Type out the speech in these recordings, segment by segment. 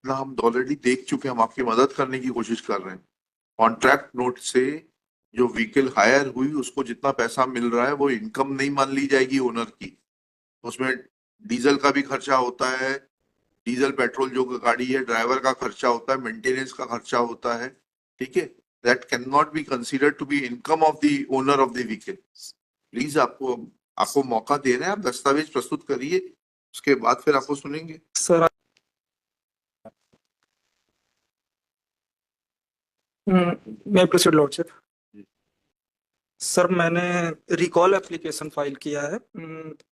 ना हम ऑलरेडी देख चुके हैं, हम आपकी मदद करने की कोशिश कर रहे हैं। कॉन्ट्रैक्ट नोट से जो व्हीकल हायर हुई उसको जितना पैसा मिल रहा है वो इनकम नहीं मान ली जाएगी ओनर की। उसमें डीजल का भी खर्चा होता है, डीजल पेट्रोल जो गाड़ी है ड्राइवर का खर्चा होता है, मेंटेनेंस का खर्चा होता है। ठीक है, that can not be considered to be income of the owner of the vehicle. Please आपको आपको मौका दे रहे हैं, आप दस्तावेज प्रस्तुत करिए, उसके बाद फिर आपको सुनेंगे। सर मैं प्रोसीड लॉर्डशिप। सर मैंने रिकॉल एप्लीकेशन फाइल किया है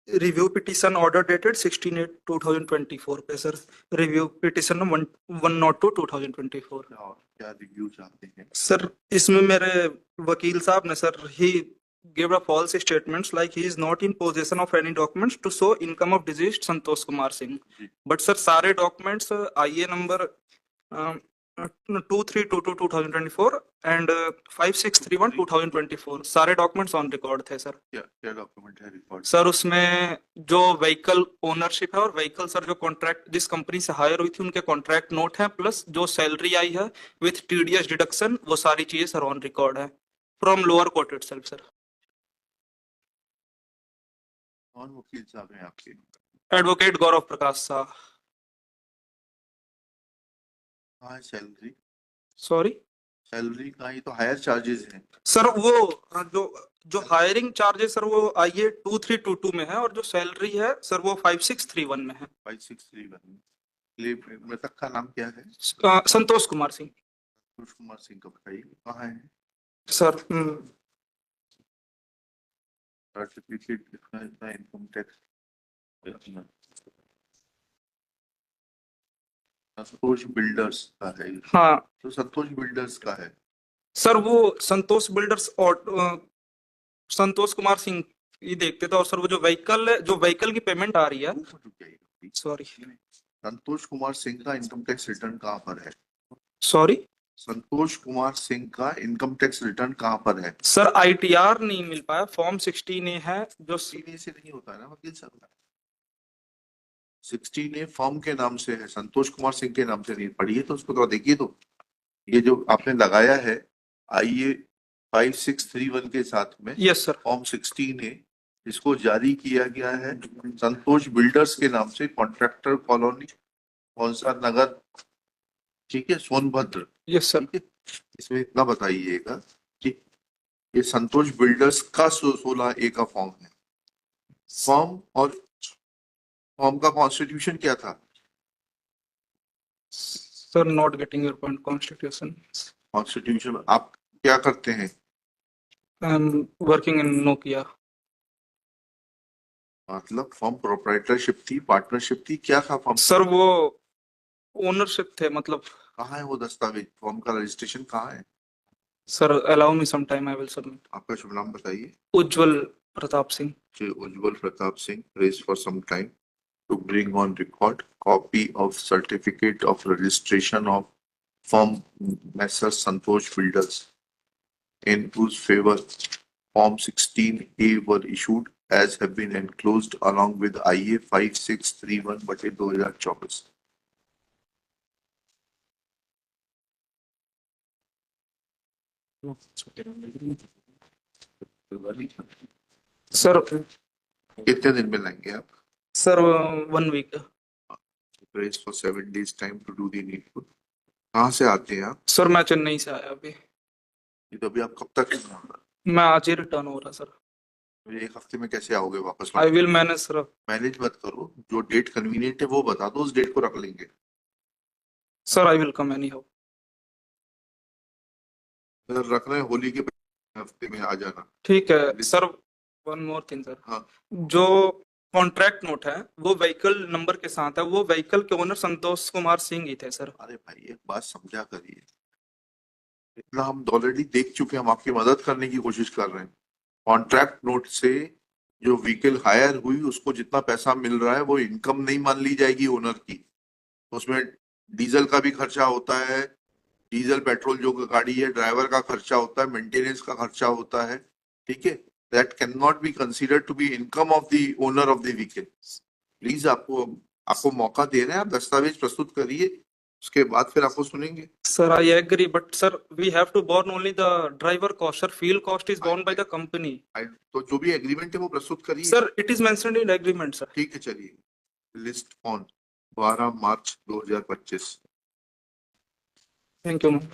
रिव्यू पिटीशन ऑर्डर डेटेड 16/8/2024 पे सर। Review petition number 102/2024। क्या रिव्यू चाहते हैं सर इसमें मेरे वकील साहब ने sir he gave a false statements like he is not in possession of any documents to show income of deceased Santosh Kumar Singh. But sir सारे डॉक्यूमेंट्स आईए नंबर 2322/2024 एंड 5631/2024 सारे डॉक्यूमेंट्स ऑन रिकॉर्ड थे सर। क्या क्या डॉक्यूमेंट है रिकॉर्ड? सर उसमें जो vehicle ownership है और व्हीकल सर जो कॉन्ट्रैक्ट जिस कंपनी से हायर हुई थी उनके कॉन्ट्रैक्ट नोट है, प्लस जो सैलरी आई है विथ टीडीएस डिडक्शन, वो सारी चीजें सर ऑन रिकॉर्ड है from lower court itself sir. कौन वकील साहब हैं आपके? एडवोकेट गौरव प्रकाश साहब। कहाँ है सैलरी? सॉरी सैलरी कहाँ? ये तो हायर चार्जेस हैं। सर वो जो जो हायरिंग चार्जेस सर वो आईए 2322 में है और जो सैलरी है सर वो 5631 में है। 5631। मृतक का नाम क्या है? संतोष कुमार सिंह। संतोष कुमार सिंह का बताइए, कहाँ है? सर सर्टिफिकेट कितना इतना इनकम टैक्स? संतोष बिल्डर्स का है ये। हाँ तो संतोष बिल्डर्स का है। सर वो संतोष बिल्डर्स और संतोष कुमार सिंह ये देखते थे, और सर वो जो व्हीकल की पेमेंट आ रही है। सॉरी संतोष कुमार सिंह का इनकम टैक्स रिटर्न कहाँ पर है? सॉरी संतोष कुमार सिंह का इनकम टैक्स रिटर्न कहाँ पर है? सर आईटीआर नहीं मिल पाया, फॉर्म 16A है जो सीने से नहीं होता है ना वकील साहब। 16A फॉर्म के नाम से है, संतोष कुमार सिंह के नाम से नहीं। पढ़िए तो उसको तो देखिए। तो ये जो आपने लगाया है आईए 5631 के साथ में, यस सर फॉर्म 16A, इसको जारी किया गया है संतोष बिल्डर्स के नाम से, कॉन्ट्रैक्टर कॉलोनी, कौन सा नगर, ठीक है, सोनभद्र। Yes sir. ठीक है, इसमें इतना बताइएगा कि ये संतोष बिल्डर्स का 16A का फॉर्म है। फॉर्म और फॉर्म का कॉन्स्टिट्यूशन क्या था? Sir not getting your point. Constitution constitution आप क्या करते हैं? Working in Nokia. मतलब फॉर्म प्रोप्राइटरशिप थी, पार्टनरशिप थी, क्या था फॉर्म? सर वो ओनरशिप थे मतलब। कहाँ है वो दस्तावेज? फॉर्म का रजिस्ट्रेशन कहाँ है? Sir allow me some time, I will submit. आपका शुभ नाम बताइए। Ujjwal Pratap Singh. Ujjwal Pratap Singh, rest for some time to bring on record copy of certificate of registration of firm Messrs Santosh Builders in whose favor Form 16A were issued as have been enclosed along with IA 5631/2024। Sir कितने दिन में लाएंगे आप? Sir 1 week. Grace for 7 days time to do the needful। कहाँ से आते हैं आप? सर मैं चेन्नई से आया अभी। ये तो अभी आप कब तक हैं? मैं आज ही रिटर्न हो रहा सर। एक हफ्ते में कैसे आओगे वापस? I will manage sir. Manage मत करो, जो डेट कन्वीनियंट है वो बता दो, उस डेट को रख लेंगे। Sir I will come any how. अगर रख रहे हैं होली के हफ्ते में आ जाना। ठीक है sir. One more thing sir. हाँ। जो कॉन्ट्रैक्ट नोट है वो व्हीकल नंबर के साथ है, वो व्हीकल के ओनर संतोष कुमार सिंह ही थे सर। अरे भाई एक बात समझा करिए, इतना हम ऑलरेडी देख चुके हैं, हम आपकी मदद करने की कोशिश कर रहे हैं। कॉन्ट्रैक्ट नोट से जो व्हीकल हायर हुई उसको जितना पैसा मिल रहा है वो इनकम नहीं मान ली जाएगी ओनर की। उसमें डीजल का भी खर्चा होता है, डीजल पेट्रोल जो गाड़ी है ड्राइवर का खर्चा होता है, मेंटेनेंस का खर्चा होता है। ठीक है, that can not be considered to be income of the owner of the vehicle. Please आपको आपको मौका दे रहे हैं, आप दस्तावेज प्रस्तुत करिए, उसके बाद फिर आपको सुनेंगे। Sir, I agree, but sir, we have to borne only the driver cost. Sir, fuel cost is borne by the company. तो जो भी एग्रीमेंट है वो प्रस्तुत करिए। Sir, it is mentioned in agreement, sir. ठीक है, चलिए। List on 12 March 2025। Thank you, ma'am.